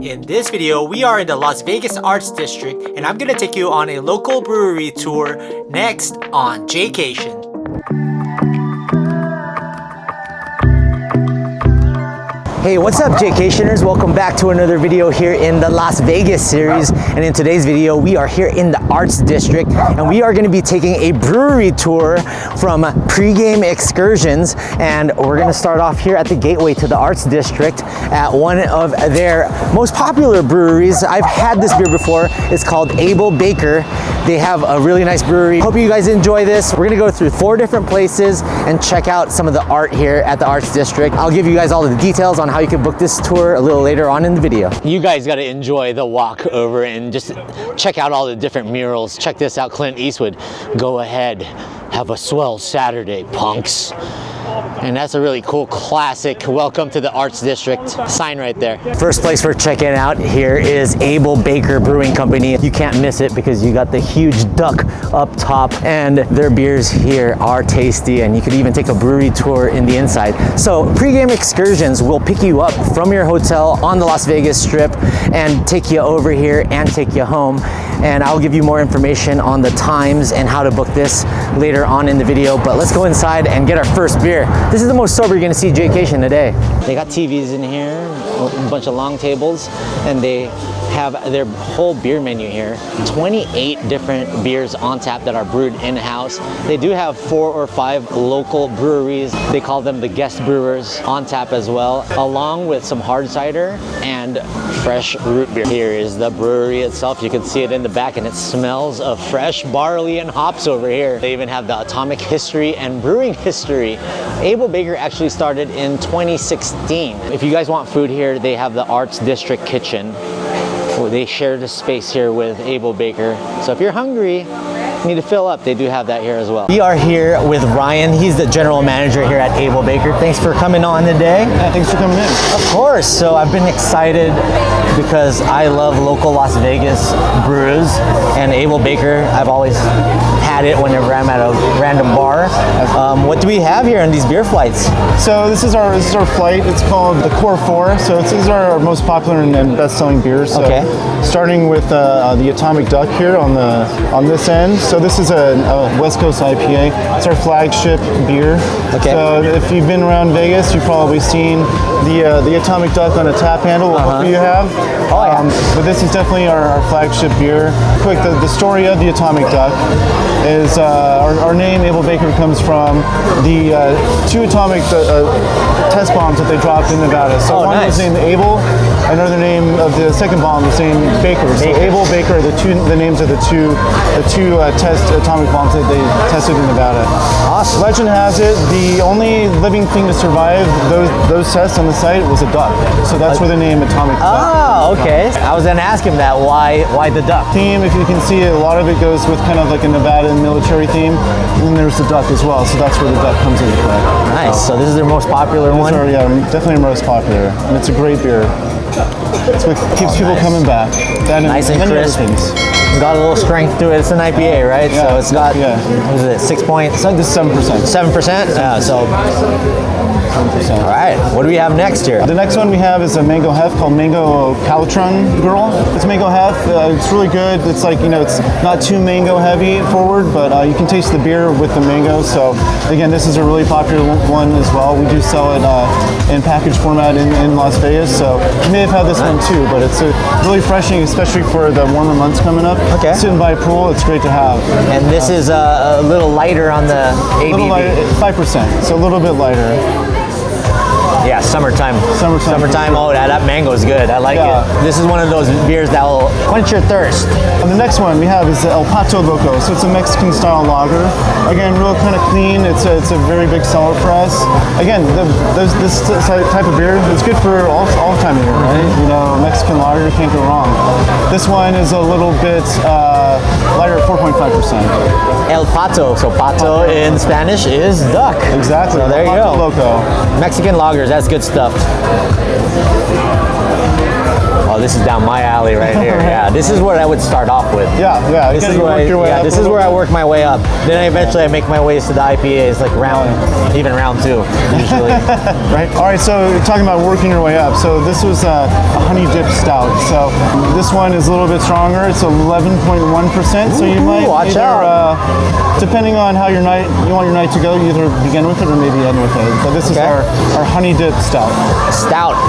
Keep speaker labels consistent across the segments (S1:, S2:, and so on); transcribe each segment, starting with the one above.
S1: In this video, we are in the Las Vegas Arts District, and I'm gonna take you on a local brewery tour next on Jaycation. Hey, what's up, Jaycationers? Welcome back to another video here in the Las Vegas series. And in today's video, we are here in the Arts District, and we are gonna be taking a brewery tour from Pregame Excursions. And we're gonna start off here at the gateway to the Arts District at one of their most popular breweries. I've had this beer before. It's called Able Baker. They have a really nice brewery. Hope you guys enjoy this. We're gonna go through 4 different places and check out some of the art here at the Arts District. I'll give you guys all the details on how you can book this tour a little later on in the video. You guys got to enjoy the walk over and just check out all the different murals. Check this out, Clint Eastwood. Go ahead, have a swell Saturday, punks. And that's a really cool classic welcome to the Arts District sign right there. First place we're checking out here is Able Baker Brewing Company. You can't miss it because you got the huge duck up top, and their beers here are tasty, and you could even take a brewery tour in the inside. So Pregame Excursions will pick you up from your hotel on the Las Vegas Strip and take you over here and take you home. And I'll give you more information on the times and how to book this later on in the video. But let's go inside and get our first beer. This is the most sober you're gonna see Jaycation today. They got TVs in here, a bunch of long tables, and they have their whole beer menu here. 28 different beers on tap that are brewed in-house. They do have 4 or 5 local breweries. They call them the guest brewers on tap as well, along with some hard cider and fresh root beer. Here is the brewery itself. You can see it in the back, and it smells of fresh barley and hops over here. They even have the atomic history and brewing history. Able Baker actually started in 2016. If you guys want food here, they have the Arts District Kitchen. They share the space here with Able Baker. So if you're hungry, need to fill up, they do have that here as well. We are here with Ryan. He's the general manager here at Able Baker. Thanks for coming on today.
S2: Yeah, thanks for coming in.
S1: Of course. So I've been excited because I love local Las Vegas brews, and Able Baker, I've always had it whenever I'm at a random bar. What do we have here on these beer flights?
S2: So this is our flight. It's called the Core 4. So these are our most popular and best-selling beers. So
S1: okay.
S2: Starting with the Atomic Duck here on this end. So this is a West Coast IPA. It's our flagship beer. Okay. So if you've been around Vegas, you've probably seen the Atomic Duck on a tap handle. What you have?
S1: Oh yeah.
S2: But this is definitely our flagship beer. Quick, the story of the Atomic Duck is our name Able Baker comes from the 2 atomic test bombs that they dropped in Nevada. So one was named Able, another name of the second bomb was named Baker. So Able Baker are the names of the two test atomic bombs that they tested in Nevada.
S1: Awesome.
S2: Legend has it the only living thing to survive those tests on the site was a duck. So that's where the name Atomic Duck.
S1: Oh, okay. I was gonna ask him that. Why the duck?
S2: Theme, if you can see it, a lot of it goes with kind of like a Nevada military theme, and then there's the duck as well. So that's where the duck comes into play.
S1: Nice. So this is their most popular one.
S2: Yeah, definitely most popular, and it's a great beer. It's what keeps people coming back. That
S1: nice and crisp. It's got a little strength to it. It's an IPA, right?
S2: Yeah,
S1: so it's got, what is it, 6 point?
S2: It's 7%.
S1: 7%? Yeah, so.
S2: 7%.
S1: All right, what do we have next here?
S2: The next one we have is a mango hef called Mango Calitron Girl. It's mango hef. It's really good. It's like, it's not too mango heavy forward, but you can taste the beer with the mango. So again, this is a really popular one as well. We do sell it in package format in Las Vegas. So you may have had this one too, but it's really refreshing, especially for the warmer months coming up.
S1: Okay.
S2: Sitting by a pool, it's great to have.
S1: And this is a little lighter on the ABV.
S2: A little lighter, 5%, so a little bit lighter.
S1: Yeah, summertime.
S2: Summertime.
S1: Oh, that mango is good. I like it. This is one of those beers that will quench your thirst.
S2: And the next one we have is the El Pato Loco. So it's a Mexican style lager. Again, real kind of clean. It's a very big seller for us. Again, this type of beer is good for all time of year, right? Mexican lager, can't go wrong. This one is a little bit lighter at 4.5%.
S1: El Pato. So pato in Spanish is duck.
S2: Exactly.
S1: So there you go.
S2: Loco.
S1: Mexican lagers, that's good stuff. Oh, Oh, this is down my alley right here. Yeah, this is what I would start off with.
S2: Yeah.
S1: This
S2: Again,
S1: is
S2: you
S1: where
S2: work your way up
S1: this
S2: a
S1: is
S2: little
S1: where I
S2: bit.
S1: work my way up. Then eventually I make my ways to the IPAs, like even round 2 usually.
S2: Right. All right. So you're talking about working your way up. So this was a honey dip stout. So this one is a little bit stronger. It's 11.1%. So you might
S1: watch
S2: either, depending on how you want your night to go, you either begin with it or maybe end with it. But this is our honey dip stout.
S1: Stout.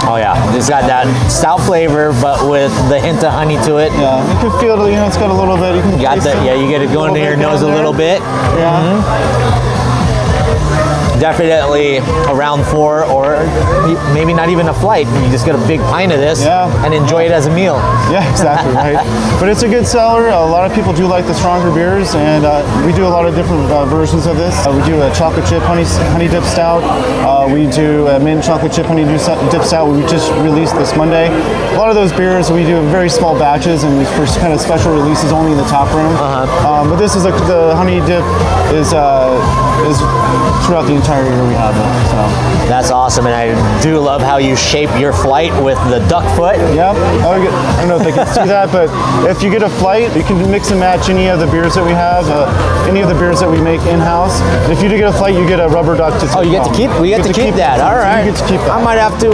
S1: Oh yeah, it's got that stout flavor, but with the hint of honey to it.
S2: Yeah, you can feel it. It's got a little bit. You can
S1: Got
S2: taste
S1: that?
S2: it.
S1: Yeah, you get it going to your nose a little bit.
S2: Yeah.
S1: Definitely a round 4, or maybe not even a flight. You just get a big pint of this and enjoy it as a meal.
S2: Yeah, exactly, right. But it's a good seller. A lot of people do like the stronger beers, and we do a lot of different versions of this. We do a chocolate chip honey dip stout. We do a mint chocolate chip honey dip stout. We just released this Monday. A lot of those beers we do in very small batches, and for kind of special releases only in the tap room. But this is the honey dip is throughout the entire year we have it. So
S1: that's awesome, and I do love how you shape your flight with the duck foot.
S2: Yep. I don't know if they can see that, but if you get a flight, you can mix and match any of the beers that we have, any of the beers that we make in-house. And if you do get a flight, you get a rubber duck to
S1: Oh, you get to keep? We get to keep that. All right.
S2: You get to keep that.
S1: I might have to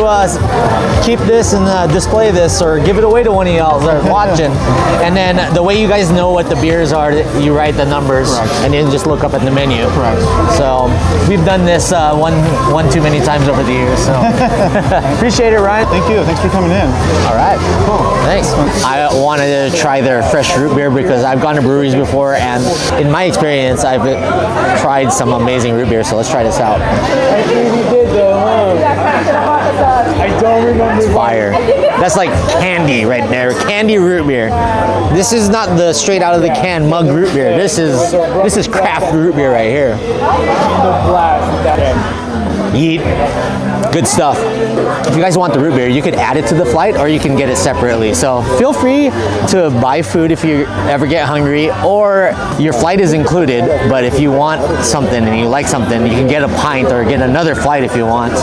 S1: keep this and display this, or give it away to one of y'all that are watching. And then the way you guys know what the beers are, you write the numbers.
S2: Correct.
S1: And then just look up at the menu.
S2: Correct.
S1: So we've done this one too many times over the years. So appreciate it, Ryan.
S2: Thank you. Thanks for coming in.
S1: All right. Cool. Thanks. I wanted to try their fresh root beer because I've gone to breweries before, and in my experience, I've tried some amazing root beer. So let's try this out.
S3: I think we did though, huh? I don't remember.
S1: It's fire. That's like candy right there. Candy root beer. This is not the straight out of the can mug root beer. This is craft root beer right here. Yeet. Good stuff. If you guys want the root beer, you could add it to the flight or you can get it separately. So feel free to buy food if you ever get hungry, or your flight is included, but if you want something and you like something, you can get a pint or get another flight if you want.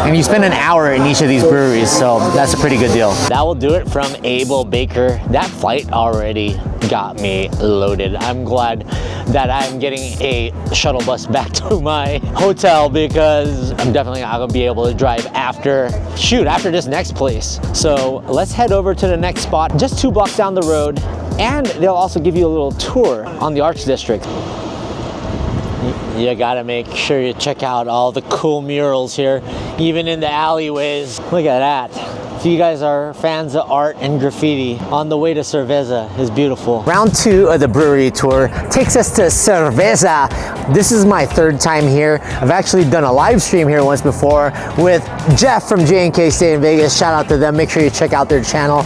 S1: And you spend an hour in each of these breweries, so that's a pretty good deal. That will do it from Able Baker. That flight already got me loaded. I'm glad that I'm getting a shuttle bus back to my hotel because I'm definitely not gonna be able to drive after this next place. So let's head over to the next spot, just 2 blocks down the road, and they'll also give you a little tour on the Arts District. You gotta make sure you check out all the cool murals here, even in the alleyways. Look at that. If you guys are fans of art and graffiti, On the Way to Cervesa is beautiful. Round 2 of the brewery tour takes us to Cervesa. This is my 3rd time here. I've actually done a live stream here once before with Jeff from J&K Stay in Vegas. Shout out to them. Make sure you check out their channel.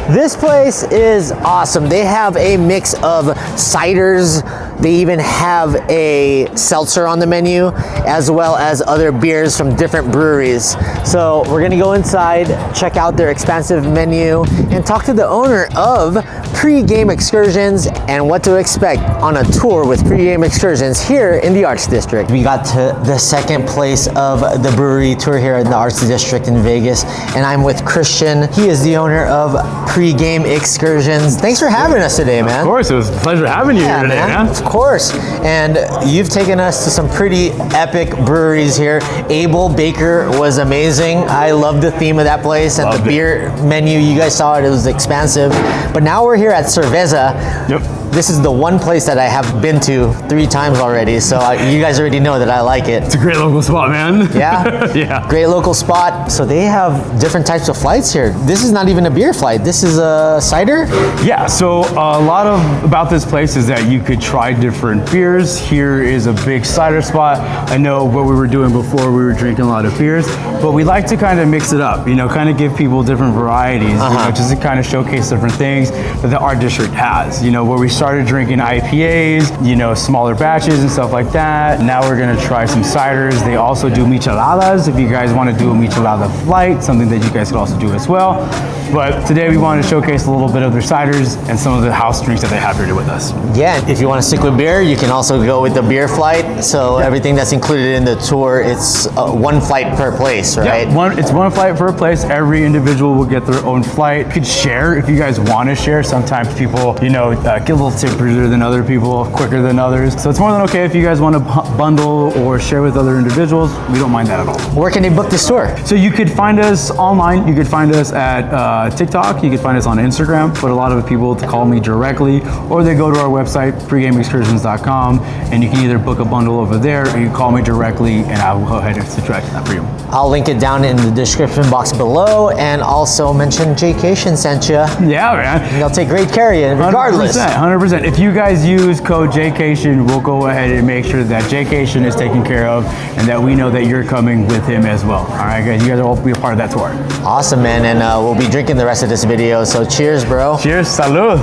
S1: This place is awesome. They have a mix of ciders. They even have a seltzer on the menu, as well as other beers from different breweries. So we're gonna go inside, check out their expansive menu, and talk to the owner of Pregame Excursions and what to expect on a tour with Pregame Excursions here in the Arts District. We got to the second place of the brewery tour here in the Arts District in Vegas, and I'm with Christian. He is the owner of Pregame Excursions. Thanks for having us today, man.
S4: Of course, it was a pleasure having you here today, man.
S1: Of course. And you've taken us to some pretty epic breweries here. Able Baker was amazing. I loved the theme of that place and the beer menu. You guys saw it, it was expansive. But now we're here at Cervesa.
S4: Yep.
S1: This is the one place that I have been to 3 times already, so you guys already know that I like it.
S4: It's a great local spot, man.
S1: Yeah?
S4: Yeah.
S1: Great local spot. So they have different types of flights here. This is not even a beer flight. This is a cider?
S4: Yeah, so a lot about this place is that you could try different beers. Here is a big cider spot. I know what we were doing before, we were drinking a lot of beers, but we like to kind of mix it up, you know, kind of give people different varieties, you know, just to kind of showcase different things that the Art District has, you know, where we started drinking IPAs, you know, smaller batches and stuff like that. Now we're gonna try some ciders. They also do micheladas if you guys want to do a michelada flight, something that you guys could also do as well. But today we wanted to showcase a little bit of their ciders and some of the house drinks that they have here with us.
S1: Yeah, if you want to stick liquid beer. You can also go with the beer flight. So everything that's included in the tour, it's one flight per place, right?
S4: Yeah, it's one flight per place. Every individual will get their own flight. You could share if you guys want to share. Sometimes people, get a little tippier than other people, quicker than others. So it's more than okay if you guys want to bundle or share with other individuals. We don't mind that at all.
S1: Where can they book this tour?
S4: So you could find us online. You could find us at TikTok. You could find us on Instagram. But a lot of people call me directly, or they go to our website, pregameexcursions.com, and you can either book a bundle over there, or you call me directly, and I will go ahead and subtract that for you.
S1: I'll link it down in the description box below, and also mention Jaycation sent you.
S4: Yeah, man.
S1: They'll take great care of you, regardless.
S4: 100%. If you guys use code Jaycation, we'll go ahead and make sure that Jaycation is taken care of, and that we know that you're coming with him as well. All right, guys, you guys will all be a part of that tour.
S1: Awesome, man, and we'll be drinking the rest of this video, so cheers, bro.
S4: Cheers, salud.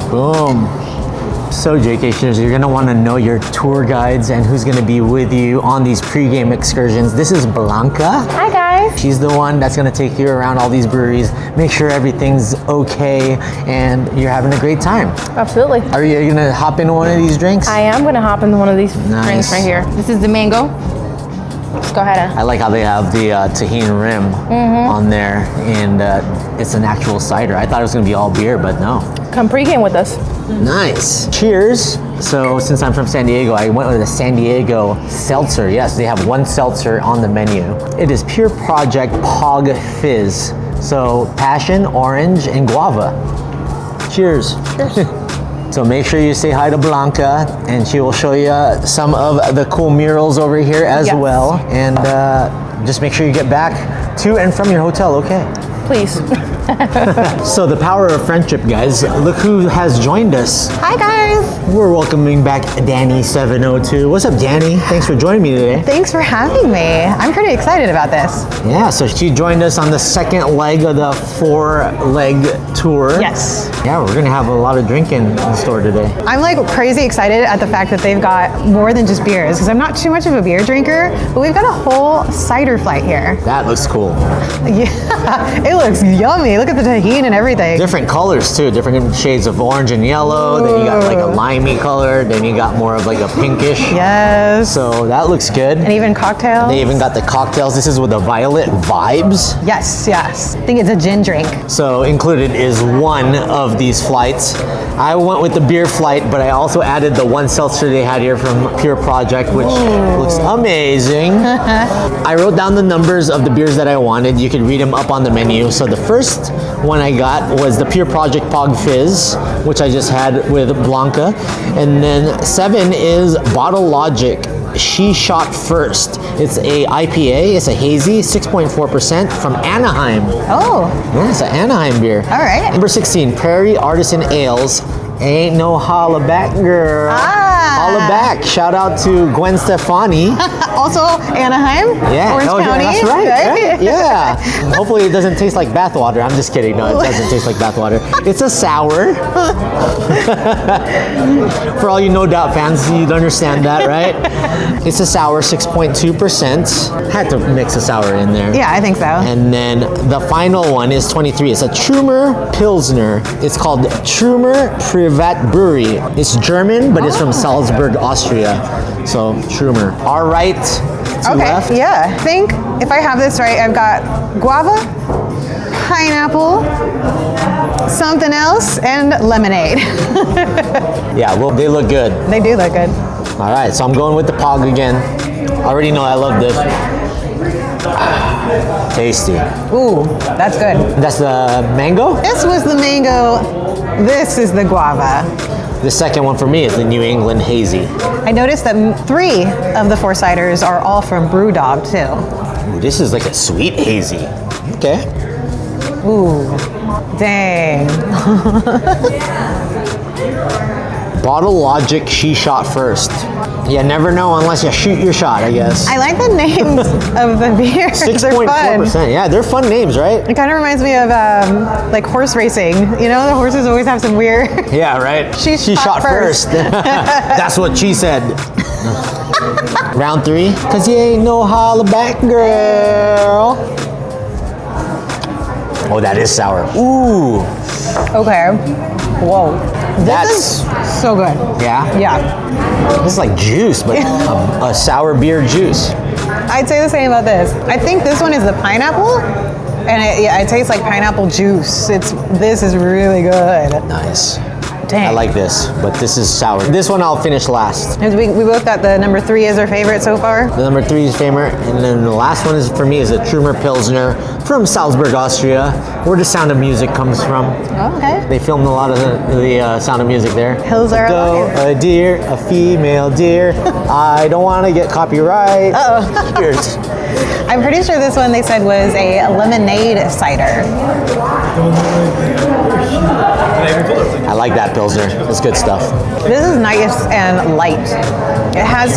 S1: Boom. So Jaycationers, you're gonna wanna know your tour guides and who's gonna be with you on these pregame excursions. This is Blanca.
S5: Hi guys.
S1: She's the one that's gonna take you around all these breweries, make sure everything's okay and you're having a great time.
S5: Absolutely.
S1: Are you gonna hop into one of these drinks?
S5: I am gonna hop into one of these drinks right here. This is the mango. Let's go ahead.
S1: I like how they have the tahini rim on there, and it's an actual cider. I thought it was gonna be all beer, but no.
S5: Come pregame with us.
S1: Nice. Cheers. So since I'm from San Diego, I went with a San Diego seltzer. Yes, they have one seltzer on the menu. It is Pure Project Pog Fizz. So passion, orange, and guava. Cheers.
S5: Cheers.
S1: So make sure you say hi to Blanca, and she will show you some of the cool murals over here as well. And just make sure you get back to and from your hotel, okay?
S5: Please.
S1: So the power of friendship, guys. Look who has joined us.
S5: Hi guys.
S1: We're welcoming back Danny702. What's up, Danny? Thanks for joining me today.
S6: Thanks for having me. I'm pretty excited about this.
S1: Yeah, so she joined us on the second leg of the 4-leg tour.
S6: Yes.
S1: Yeah, we're gonna have a lot of drinking in the store today.
S6: I'm like crazy excited at the fact that they've got more than just beers, because I'm not too much of a beer drinker, but we've got a whole cider flight here.
S1: That looks cool.
S6: Yeah, it looks yummy. Look at the tahini and everything.
S1: Different colors too, different shades of orange and yellow. Then you got like a limey color. Then you got more of like a pinkish.
S6: Yes.
S1: So that looks good.
S6: And even cocktails.
S1: They even got the cocktails. This is with the Violet Vibes.
S6: Yes, yes. I think it's a gin drink.
S1: So included is one of these flights. I went with the beer flight, but I also added the one seltzer they had here from Pure Project, which looks amazing. I wrote down the numbers of the beers that I wanted. You could read them up on the menu. So the first one I got was the Pure Project Pog Fizz, which I just had with Blanca. And then 7 is Bottle Logic She Shot First. It's a IPA, it's a hazy, 6.4% from Anaheim.
S6: Oh.
S1: Yeah, it's an Anaheim beer.
S6: All right.
S1: Number 16, Prairie Artisan Ales. Ain't no holla back, girl. Holla back. Shout out to Gwen Stefani.
S6: Also Anaheim.
S1: Yeah,
S6: Orange County.
S1: yeah, that's right. Yeah. Hopefully it doesn't taste like bathwater. I'm just kidding. No, it doesn't taste like bathwater. It's a sour. For all you No Doubt fans, you'd understand that, right? It's a sour, 6.2%. Had to mix a sour in there.
S6: Yeah, I think so.
S1: And then the final one is 23. It's a Trumer Pilsner. It's called Trumer Privat Brewery. It's German, but it's from Salzburg, Austria. So Trumer. All right. To left.
S6: Yeah. I think if I have this right, I've got guava, pineapple, something else, and lemonade.
S1: Yeah, well, they look good.
S6: They do look good.
S1: All right, so I'm going with the Pog again. I already know I love this. Tasty.
S6: Ooh, that's good.
S1: That's the mango.
S6: This was the mango. This is the guava.
S1: The second one for me is the New England Hazy.
S6: I noticed that 3 of the 4 ciders are all from Brewdog too.
S1: Ooh, this is like a sweet hazy. Okay.
S6: Ooh, dang.
S1: Bottle Logic She Shot First. You never know unless you shoot your shot, I guess.
S6: I like the names of the beers. They're fun.
S1: 6.4%. Yeah, they're fun names, right?
S6: It kind of reminds me of like horse racing. You know, the horses always have some weird.
S1: Yeah, right.
S6: She shot first.
S1: That's what she said. Round 3. Cause you ain't no holla back, girl. Oh, that is sour. Ooh.
S6: Okay. Whoa. This is so good.
S1: Yeah?
S6: Yeah.
S1: This is like juice, but a sour beer juice.
S6: I'd say the same about this. I think this one is the pineapple, and it tastes like pineapple juice. This is really good.
S1: Nice.
S6: Dang.
S1: I like this, but this is sour. This one I'll finish last.
S6: We both got the number 3 as our favorite so far.
S1: The number 3 is favorite, and then the last one is for me is a Trumer Pilsner from Salzburg, Austria, where the Sound of Music comes from.
S6: Oh, okay.
S1: They filmed a lot of the Sound of Music there.
S6: Hills are
S1: Go,
S6: alive.
S1: a deer, a female deer. I don't want to get copyright.
S6: Uh-oh.
S1: Cheers.
S6: I'm pretty sure this one they said was a lemonade cider.
S1: I like that Pilsner. It's good stuff.
S6: This is nice and light. It has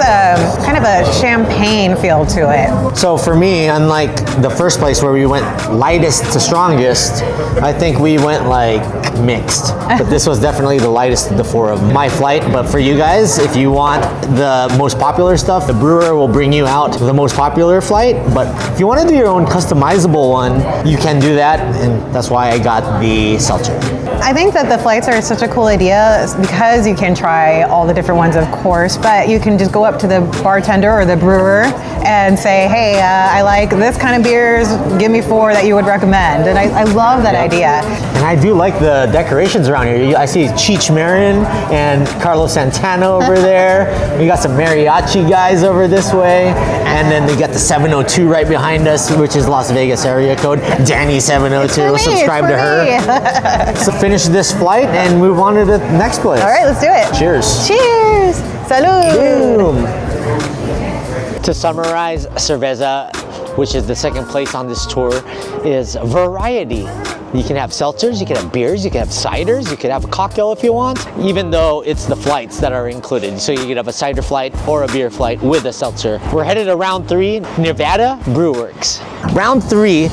S6: kind of a champagne feel to it.
S1: So for me, unlike the first place where we went lightest to strongest, I think we went like mixed. But this was definitely the lightest of the 4 of my flight. But for you guys, if you want the most popular stuff, the brewer will bring you out the most popular flight. But if you want to do your own customizable one, you can do that. And that's why I got the seltzer.
S6: I think that the flights are such a cool idea because you can try all the different ones, of course, but you can just go up to the bartender or the brewer and say, hey, I like this kind of beers, give me 4 that you would recommend. And I love that idea.
S1: And I do like the decorations around here. I see Cheech Marin and Carlos Santana over there. We got some mariachi guys over this way. And then they got the 702 right behind us, which is Las Vegas area code. Danny 702, subscribe to her. So finish this flight and move on to the next place.
S6: All right, let's do it.
S1: Cheers.
S6: Cheers. Salud.
S1: Boom. To summarize, Cervesa, which is the second place on this tour, is variety. You can have seltzers, you can have beers, you can have ciders, you can have a cocktail if you want, even though it's the flights that are included. So you could have a cider flight or a beer flight with a seltzer. We're headed to round 3, Nevada Brew Works. Round 3,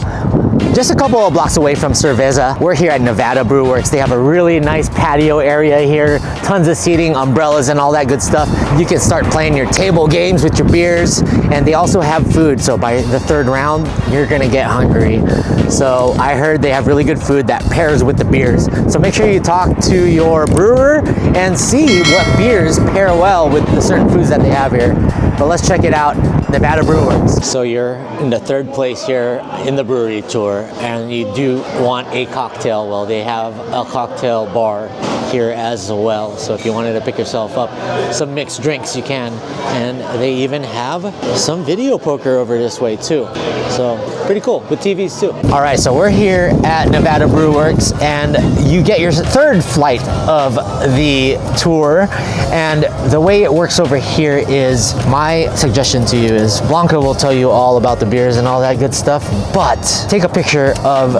S1: just a couple of blocks away from Cervesa. We're here at Nevada Brew Works. They have a really nice patio area here, tons of seating, umbrellas, and all that good stuff. You can start playing your table games with your beers, and they also have food. So by the 3rd round, you're gonna get hungry. So I heard they have really good food that pairs with the beers. So make sure you talk to your brewer and see what beers pair well with the certain foods that they have here. But let's check it out, Nevada Brew Works. So you're in the 3rd place here in the brewery tour, and you do want a cocktail. Well, they have a cocktail bar here as well. So if you wanted to pick yourself up some mixed drinks, you can. And they even have some video poker over this way too. So pretty cool, with TVs too. All right, so we're here at Nevada Brew Works, and you get your 3rd flight of the tour. And the way it works over here is, my suggestion to you is, Blanca will tell you all about the beers and all that good stuff, but take a picture of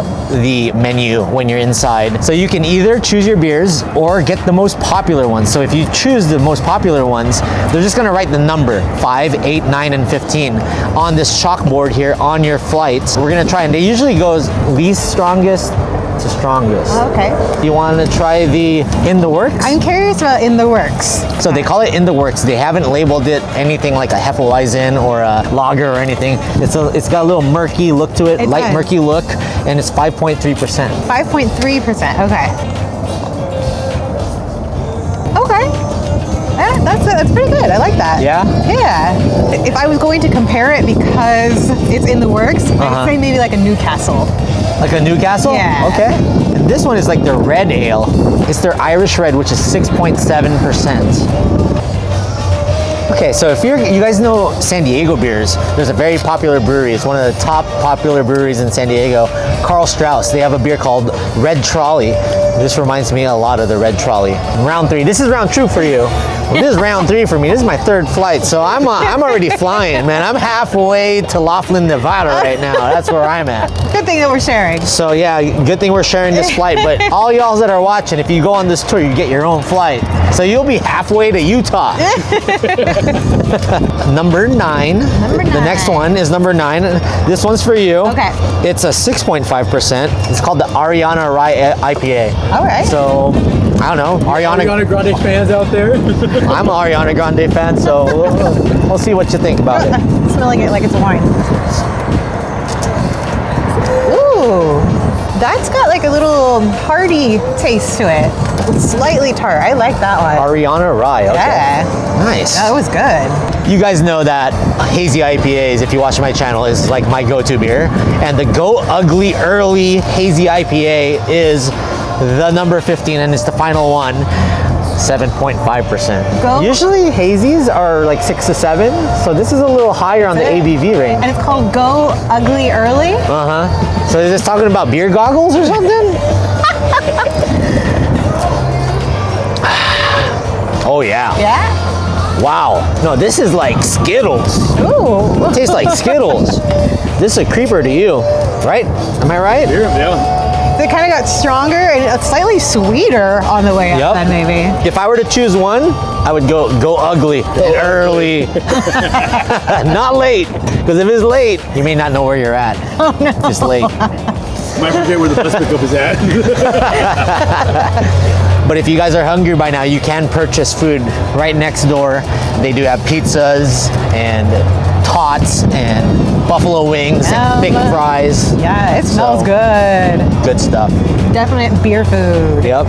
S1: the menu when you're inside. So you can either choose your beers or get the most popular ones. So if you choose the most popular ones, they're just gonna write the number 5, 8, 9, and 15 on this chalkboard here on your flight. We're gonna try, and they usually goes least strongest to strongest.
S6: Okay.
S1: You want to try the in the works?
S6: I'm curious about in the works.
S1: So they call it in the works. They haven't labeled it anything like a Hefeweizen or a lager or anything. It's got a little murky look to it, light murky look, and it's 5.3%.
S6: 5.3%. Okay. Okay. Yeah, that's pretty good. I like that.
S1: Yeah?
S6: Yeah. If I was going to compare it because it's in the works, I'd say maybe like a Newcastle.
S1: Like a Newcastle?
S6: Yeah.
S1: Okay. And this one is like their red ale. It's their Irish red, which is 6.7%. Okay, so if you guys know San Diego beers, there's a very popular brewery. It's one of the top popular breweries in San Diego, Carl Strauss. They have a beer called Red Trolley. This reminds me a lot of the Red Trolley. Round 3. This is round 2 for you. Well, this is round 3 for me. This is my 3rd flight, so I'm already flying, man. I'm halfway to Laughlin, Nevada right now. That's where I'm at.
S6: Good thing that we're sharing.
S1: So yeah, good thing we're sharing this flight. But all y'all that are watching, if you go on this tour, you get your own flight. So you'll be halfway to Utah. Number 9. The next one is number 9. This one's for you.
S6: Okay.
S1: It's a 6.5%. It's called the Ariana Rye IPA.
S6: All right.
S1: So I don't know,
S3: Ariana Grande fans out there?
S1: I'm an Ariana Grande fan, so we'll see what you think about it.
S6: Smelling it like it's wine. Ooh, that's got like a little hearty taste to it. slightly tart. I like that one.
S1: Ariana Rye. Okay.
S6: Yeah.
S1: Nice.
S6: That was good.
S1: You guys know that hazy IPAs, if you watch my channel, is like my go-to beer. And the Go Ugly Early Hazy IPA is the number 15, and it's the final one. 7.5%. Usually hazies are like 6 to 7, so this is a little higher on the ABV range.
S6: And it's called Go Ugly Early?
S1: Uh-huh. So is this talking about beer goggles or something? Oh yeah.
S6: Yeah?
S1: Wow. No, this is like Skittles.
S6: Ooh.
S1: It tastes like Skittles. This is a creeper to you, right? Am I right?
S2: Yeah.
S6: They kind of got stronger and slightly sweeter on the way up then maybe.
S1: If I were to choose one, I would go ugly and early. Not late, because if it's late, you may not know where you're at.
S6: Oh no.
S1: It's late.
S2: Might forget where the bus pickup is at.
S1: But if you guys are hungry by now, you can purchase food right next door. They do have pizzas and tots and buffalo wings and thick fries.
S6: Yeah, it smells good.
S1: Good stuff.
S6: Definite beer food.
S1: Yep.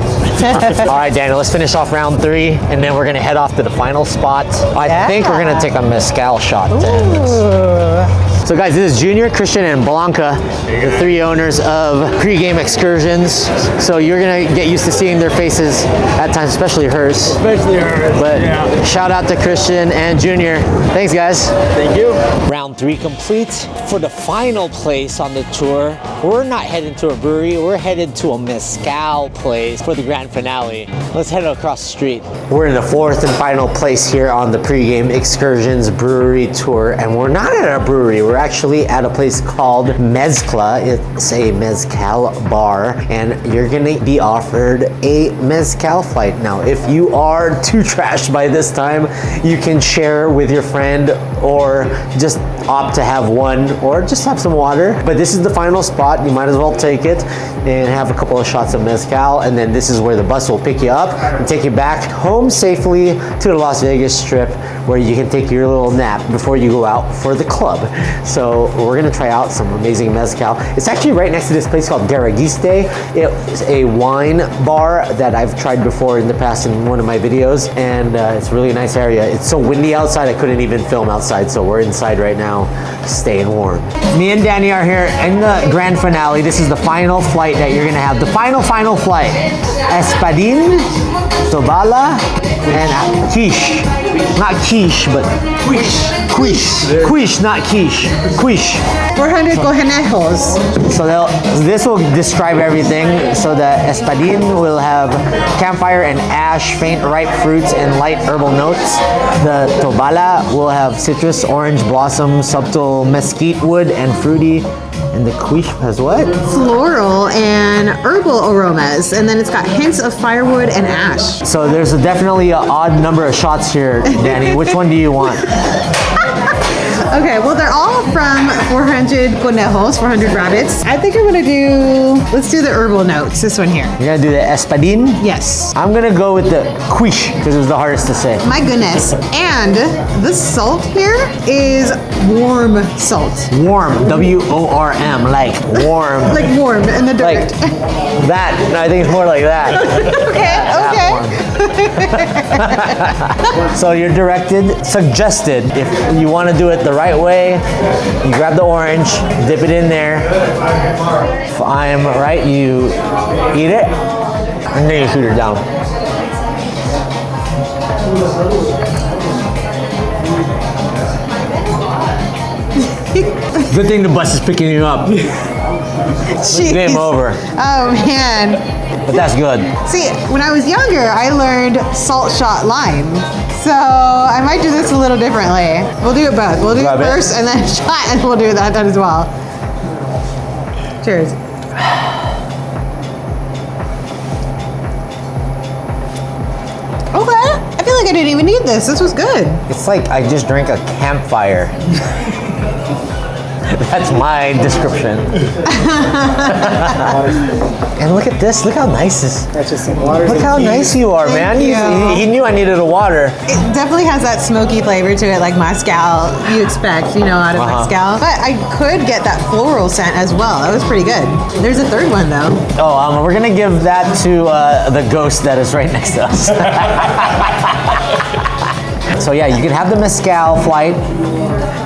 S1: All right, Daniel, let's finish off round 3, and then we're going to head off to the final spot. I think we're going to take a mezcal shot then. So guys, this is Junior, Christian, and Blanca, the 3 owners of Pregame Excursions. So you're going to get used to seeing their faces at times, especially hers.
S2: Especially her.
S1: But shout out to Christian and Junior. Thanks, guys.
S2: Thank you.
S1: Round 3 complete. For the final place on the tour, we're not headed to a brewery, we're headed to a mezcal place for the grand finale. Let's head across the street. We're in the 4th and final place here on the Pregame Excursions brewery tour, and we're not at a brewery, we're actually at a place called Mezcla. It's a mezcal bar, and you're gonna be offered a mezcal flight. Now, if you are too trashed by this time, you can share with your friend or just opt to have one or just have some water. But this is the final spot. You might as well take it and have a couple of shots of mezcal, and then this is where the bus will pick you up and take you back home safely to the Las Vegas Strip, where you can take your little nap before you go out for the club. So we're gonna try out some amazing mezcal. It's actually right next to this place called Garagiste. It's a wine bar that I've tried before in the past in one of my videos, and it's a really nice area. It's so windy outside, I couldn't even film outside, so we're inside right now, staying warm. Me and Danny are here in the grand finale. This is the final flight that you're gonna have. The final flight. Espadin, Tobala, and quiche. Not quiche, but quiche. Quiche, not quiche. Quiche.
S6: 400 conejos.
S1: So this will describe everything. So the espadin will have campfire and ash, faint ripe fruits, and light herbal notes. The tobala will have citrus, orange blossom, subtle mesquite wood, and fruity. And the quiche has what?
S6: Floral and herbal aromas. And then it's got hints of firewood and ash.
S1: So there's definitely an odd number of shots here, Danny. Which one do you want?
S6: Okay, well, they're all from 400 conejos, 400 rabbits. I think I'm gonna let's do the herbal notes, this one here.
S1: You're gonna do the espadin?
S6: Yes.
S1: I'm gonna go with the quiche, because it was the hardest to say.
S6: My goodness. And the salt here is warm salt.
S1: Warm, W-O-R-M, like warm.
S6: Like warm in the dirt.
S1: Like that. No, I think it's more like that.
S6: Okay.
S1: So you're suggested, if you want to do it the right way, you grab the orange, dip it in there. If I am right, you eat it, and then you shoot it down. Good thing the bus is picking you up.
S6: Jeez.
S1: Game over.
S6: Oh man.
S1: But that's good.
S6: See, when I was younger, I learned salt shot lime. So I might do this a little differently. We'll do it both. We'll do it first and then shot, and we'll do that as well. Cheers. Okay. I feel like I didn't even need this. This was good.
S1: It's like I just drank a campfire. That's my description. And look at this. Look how nice this.
S3: That's just some water.
S1: Look how nice you are, man.
S6: Thank you.
S1: He knew I needed a water.
S6: It definitely has that smoky flavor to it, like mezcal you expect, out of mezcal. But I could get that floral scent as well. That was pretty good. There's a third one though.
S1: Oh, we're gonna give that to the ghost that is right next to us. So yeah, you can have the mezcal flight.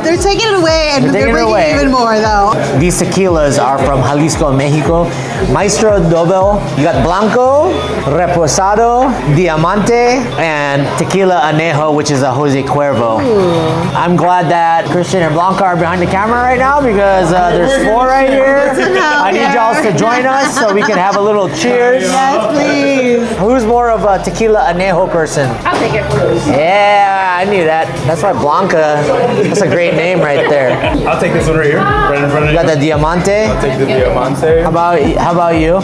S6: They're taking it away and they're
S1: taking it
S6: bringing
S1: away.
S6: even more though.
S1: These tequilas are from Jalisco, Mexico. Maestro Dobel. You got Blanco, Reposado, Diamante, and Tequila Anejo, which is a Jose Cuervo.
S6: Ooh.
S1: I'm glad that Christian and Blanca are behind the camera right now because there's 4 right here. I need y'all to join us so we can have a little cheers.
S6: Yes, please.
S1: Who's more of a Tequila Anejo person?
S5: I'll take it.
S1: Yeah, I knew that. That's why Blanca, that's a great name right there.
S3: I'll take this one right here, right in front of
S1: You
S3: you.
S1: got the Diamante.
S3: I'll take the Diamante.
S1: How about you?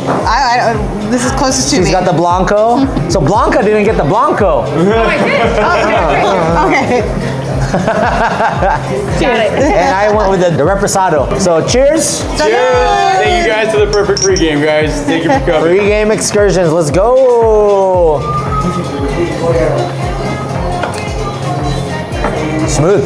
S6: This is closest to
S1: She's
S6: me.
S1: got the Blanco. So Blanca didn't get the Blanco.
S6: Okay.
S1: And I went with the Reposado. So cheers.
S3: Cheers! Thank you guys for the perfect pregame, guys. Thank you for coming.
S1: Pregame Excursions. Let's go. Smooth.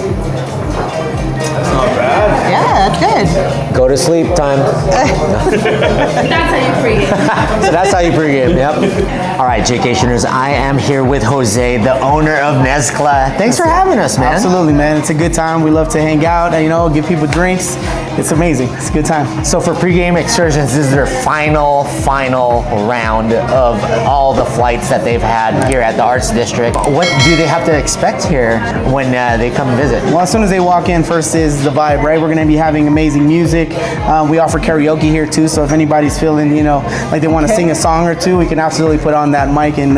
S3: That's not bad.
S6: Yeah, that's good.
S1: Go to sleep time.
S5: That's how you pregame.
S1: So that's how you pregame, yep. All right, Jaycationers, I am here with Jose, the owner of Mezcla. Thanks for having us, man.
S7: Absolutely, man. It's a good time. We love to hang out, give people drinks. It's amazing. It's a good time.
S1: So for Pregame Excursions, this is their final round of all the flights that they've had here at the Arts District. What do they have to expect here when they come visit?
S7: Well, as soon as they walk in, first is the vibe, right? We're going to be having amazing music. We offer karaoke here too, so if anybody's feeling, like they want to sing a song or two, we can absolutely put on that mic and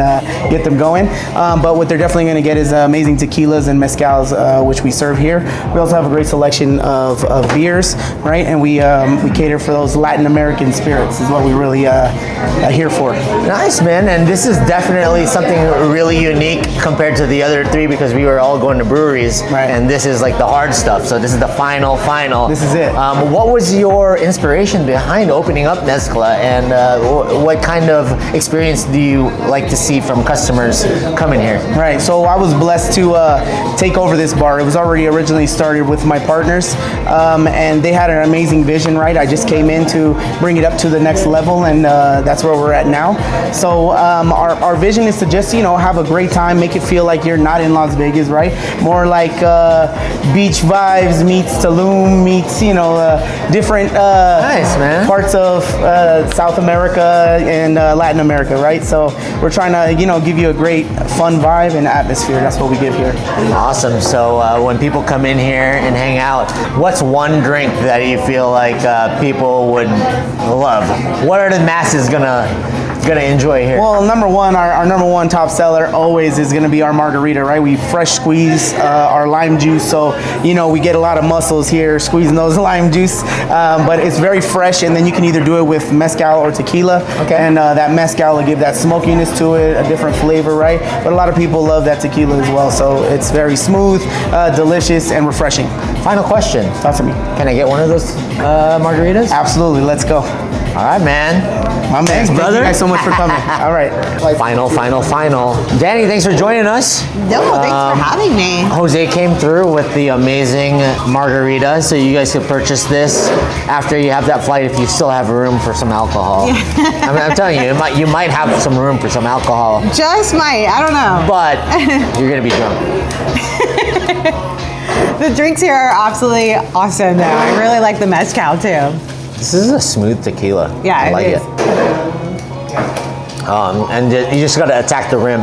S7: get them going. But what they're definitely going to get is amazing tequilas and mezcals, which we serve here. We also have a great selection of beers, right? And we cater for those Latin American spirits is what we really here for.
S1: Nice, man. And this is definitely something really unique compared to the other 3 because we were all going to breweries,
S7: Right.
S1: and this is like the hard stuff. So this is the final.
S7: This is it.
S1: What was your inspiration behind opening up Mezcla, and what kind of experience do you like to see from customers coming here?
S7: Right, so I was blessed to take over this bar. It was already originally started with my partners, and they had an amazing vision, right? I just came in to bring it up to the next level, and that's where we're at now. So our vision is to just, have a great time, make it feel like you're not in Las Vegas, right? More like beach vibes meets Tulum meets, different
S1: Nice, man.
S7: parts of South America and Latin America, right? So we're trying to, give you a great fun vibe and atmosphere. That's what we give here.
S1: Awesome. So when people come in here and hang out, what's one drink that you feel like people would love? What are the masses gonna enjoy here?
S7: Well, number one, our number one top seller always is going to be our margarita, right? We fresh squeeze our lime juice, so we get a lot of muscles here squeezing those lime juice, but it's very fresh, and then you can either do it with mezcal or tequila,
S1: Okay.
S7: and that mezcal will give that smokiness to it, a different flavor, right? But a lot of people love that tequila as well, so it's very smooth, delicious, and refreshing.
S1: Final question.
S7: Talk to me.
S1: Can I get one of those margaritas?
S7: Absolutely, let's go.
S1: All right, man.
S7: My man, thank
S1: brother.
S7: you guys so much for coming. All right.
S1: Final. Danny, thanks for joining us.
S6: No, thanks for having me.
S1: Jose came through with the amazing margarita, so you guys could purchase this after you have that flight if you still have room for some alcohol. I'm telling you, you might have some room for some alcohol,
S6: Just might. I don't know.
S1: but you're gonna be drunk.
S6: The drinks here are absolutely awesome, though. I really like the mezcal too.
S1: This is a smooth tequila.
S6: Yeah,
S1: I like
S6: it is.
S1: And you just gotta attack the rim.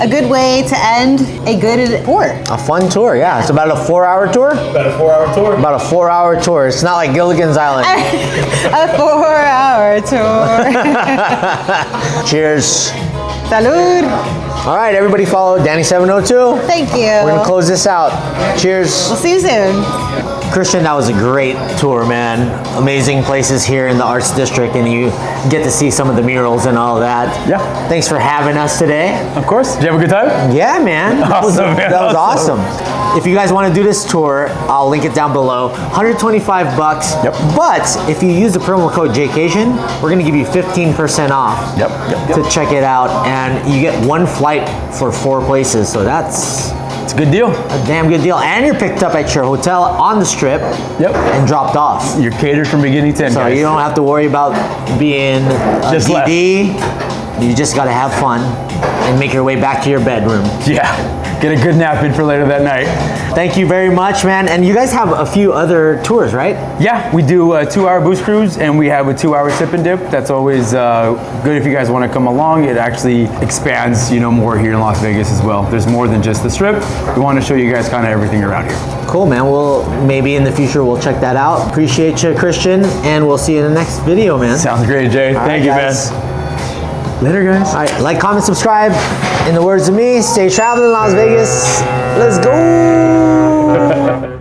S6: A good way to end a good tour.
S1: A fun tour, yeah. It's about a 4-hour tour.
S3: About a 4-hour tour.
S1: About a 4-hour tour. It's not like Gilligan's Island.
S6: A 4-hour tour.
S1: Cheers.
S6: Salud.
S1: All right, everybody follow Danny702.
S6: Thank you.
S1: We're gonna close this out. Cheers.
S6: We'll see you soon.
S1: Christian, that was a great tour, man. Amazing places here in the Arts District, and you get to see some of the murals and all that.
S3: Yeah.
S1: Thanks for having us today.
S3: Of course. Did you have a good time?
S1: Yeah, man.
S3: Awesome, man.
S1: That was
S3: Awesome.
S1: awesome. if you guys want to do this tour, I'll link it down below. 125 bucks.
S4: Yep.
S1: But if you use the promo code Jaycation, we're going to give you 15% off.
S4: Yep.
S1: To check it out, and you get one flight for 4 places. So that's
S4: It's a good deal.
S1: a damn good deal. And you're picked up at your hotel on the strip.
S4: Yep.
S1: And dropped off.
S4: You're catered from beginning to end,
S1: So
S4: guys.
S1: you don't have to worry about being
S4: Just left.
S1: DD. You just got to have fun and make your way back to your bedroom.
S4: Yeah. Get a good nap in for later that night.
S1: Thank you very much, man. And you guys have a few other tours, right?
S4: Yeah, we do a 2-hour booze cruise, and we have a 2-hour sip and dip. That's always good if you guys want to come along. It actually expands, more here in Las Vegas as well. There's more than just the strip. We want to show you guys kind of everything around here.
S1: Cool, man. Well, maybe in the future we'll check that out. Appreciate you, Christian, and we'll see you in the next video, man.
S4: Sounds great, Jay.
S1: All
S4: Thank you,
S1: right, guys.
S4: man. Later, guys.
S1: All right, like, comment, subscribe. In the words of me, stay traveling, Las Vegas. Let's go.